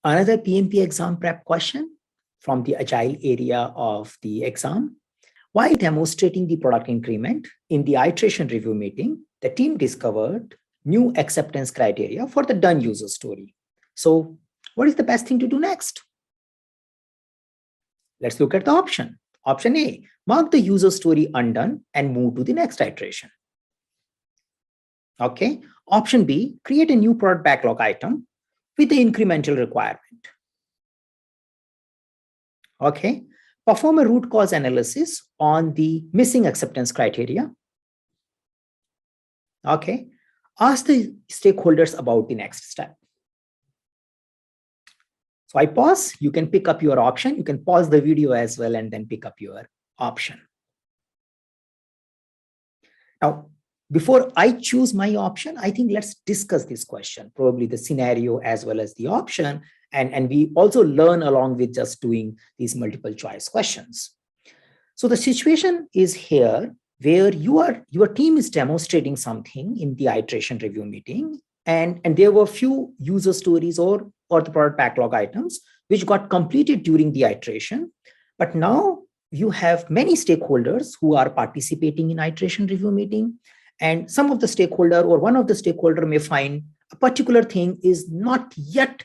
Another PMP exam prep question from the agile area of the exam. While demonstrating the product increment in the iteration review meeting, the team discovered new acceptance criteria for the done user story. So what is the best thing to do next? Let's look at the option. Option A, mark the user story undone and move to the next iteration. Okay. Option B, create a new product backlog item with the incremental requirement. Okay. Perform a root cause analysis on the missing acceptance criteria. Okay. Ask the stakeholders about the next step. So I pause, you can pick up your option. You can pause the video as well and then pick up your option. Now, before I choose my option, I think let's discuss this question, probably the scenario as well as the option. And we also learn along with just doing these multiple choice questions. So the situation is here where your team is demonstrating something in the iteration review meeting, and there were few user stories or the product backlog items which got completed during the iteration. But now you have many stakeholders who are participating in iteration review meeting, and some of the stakeholder or one of the stakeholder may find a particular thing is not yet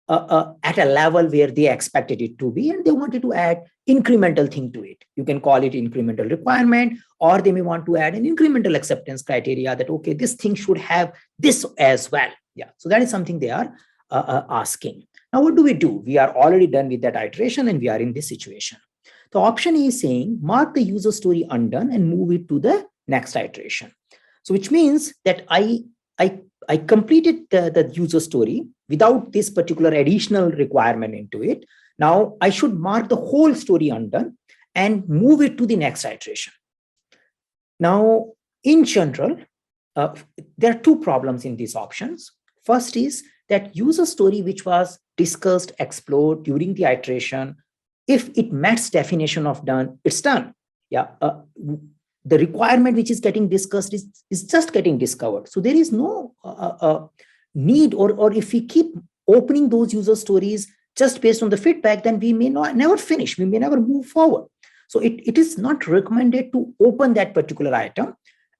at a level where they expected it to be, and they wanted to add incremental thing to it. You can call it incremental requirement, or they may want to add an incremental acceptance criteria that, okay, this thing should have this as well. Yeah, so that is something they are asking. Now, what do? We are already done with that iteration and we are in this situation. The option is saying, mark the user story undone and move it to the next iteration. So which means that I completed the user story without this particular additional requirement into it. Now I should mark the whole story undone and move it to the next iteration. Now, in general, there are two problems in these options. First is that user story which was discussed, explored during the iteration, if it meets definition of done, it's done. Yeah. The requirement which is getting discussed is just getting discovered. So there is no need, or if we keep opening those user stories just based on the feedback, then we may never finish, we may never move forward. So it is not recommended to open that particular item.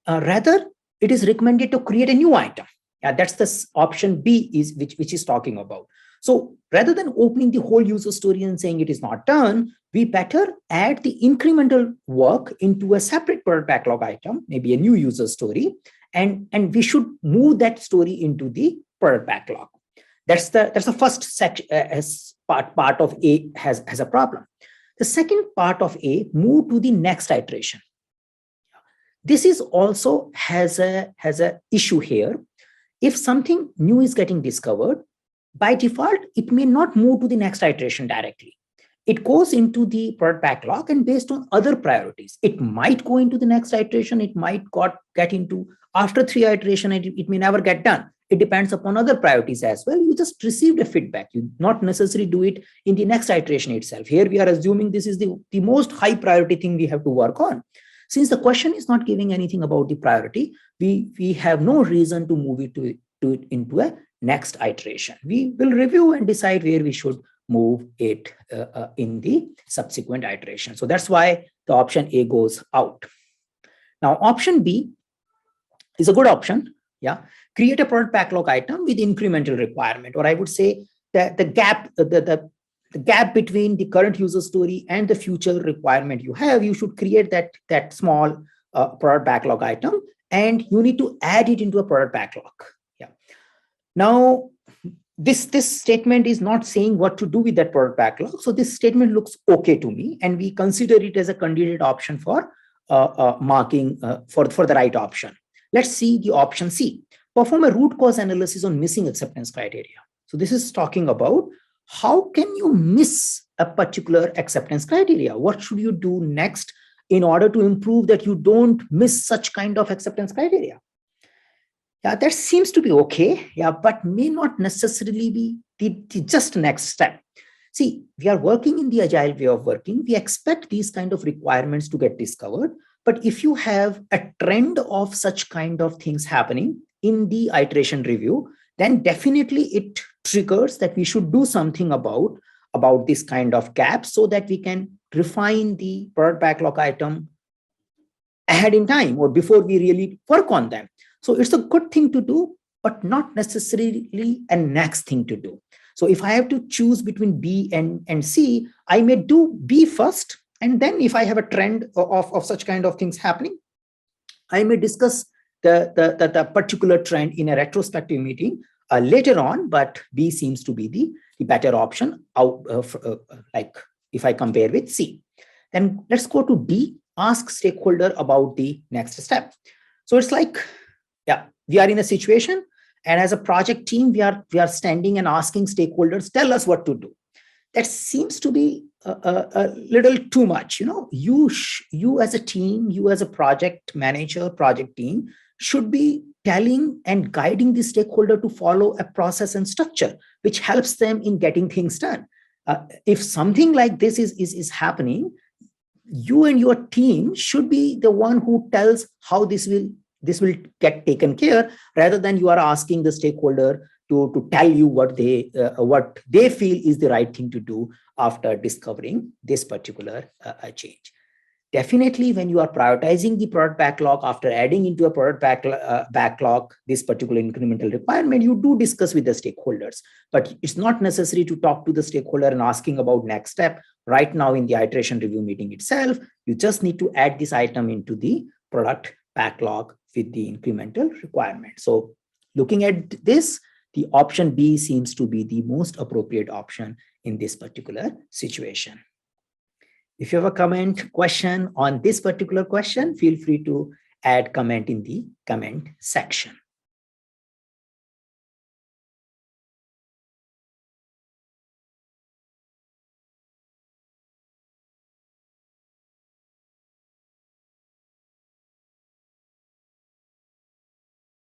Rather, it is recommended to create a new item. That's the option B is which is talking about. So rather than opening the whole user story and saying it is not done, we better add the incremental work into a separate product backlog item, maybe a new user story, and we should move that story into the product backlog. That's the first section. Part of A has a problem. The second part of A, move to the next iteration. This is also has a issue here. If something new is getting discovered, by default, it may not move to the next iteration directly. It goes into the product backlog, and based on other priorities, it might go into the next iteration. It might get into after 3 iterations, and it may never get done. It depends upon other priorities as well. You just received a feedback. You not necessarily do it in the next iteration itself. Here we are assuming this is the most high priority thing we have to work on. Since the question is not giving anything about the priority, we have no reason to move it into a next iteration. We will review and decide where we should move it in the subsequent iteration. So that's why the option A goes out. Now, option B is a good option. Yeah, create a product backlog item with incremental requirement, or I would say that the gap between the current user story and the future requirement you have, you should create that small product backlog item, and you need to add it into a product backlog. Yeah. Now, this statement is not saying what to do with that product backlog. So this statement looks okay to me, and we consider it as a candidate option for marking for the right option. Let's see the option C. Perform a root cause analysis on missing acceptance criteria. So this is talking about how can you miss a particular acceptance criteria? What should you do next in order to improve that you don't miss such kind of acceptance criteria? Yeah, that seems to be okay. Yeah, but may not necessarily be the just next step. See, we are working in the agile way of working. We expect these kind of requirements to get discovered. But if you have a trend of such kind of things happening in the iteration review, then definitely triggers that we should do something about this kind of gap so that we can refine the product backlog item ahead in time or before we really work on them. So it's a good thing to do, but not necessarily a next thing to do. So if I have to choose between B and C, I may do B first. And then if I have a trend of such kind of things happening, I may discuss the particular trend in a retrospective meeting later on, but B seems to be the better option out of like if I compare with C. Then let's go to D, ask stakeholder about the next step. So it's like, yeah, we are in a situation, and as a project team, we are standing and asking stakeholders, tell us what to do. That seems to be a little too much. You as a team, you as a project manager, project team should be telling and guiding the stakeholder to follow a process and structure, which helps them in getting things done. If something like this is happening, you and your team should be the one who tells how this will get taken care, rather than you are asking the stakeholder to tell you what they feel is the right thing to do after discovering this particular change. Definitely, when you are prioritizing the product backlog after adding into a product backlog this particular incremental requirement, you do discuss with the stakeholders. But it's not necessary to talk to the stakeholder and asking about next step right now in the iteration review meeting itself. You just need to add this item into the product backlog with the incremental requirement. So looking at this, the option B seems to be the most appropriate option in this particular situation. If you have a comment, question on this particular question, feel free to add comment in the comment section.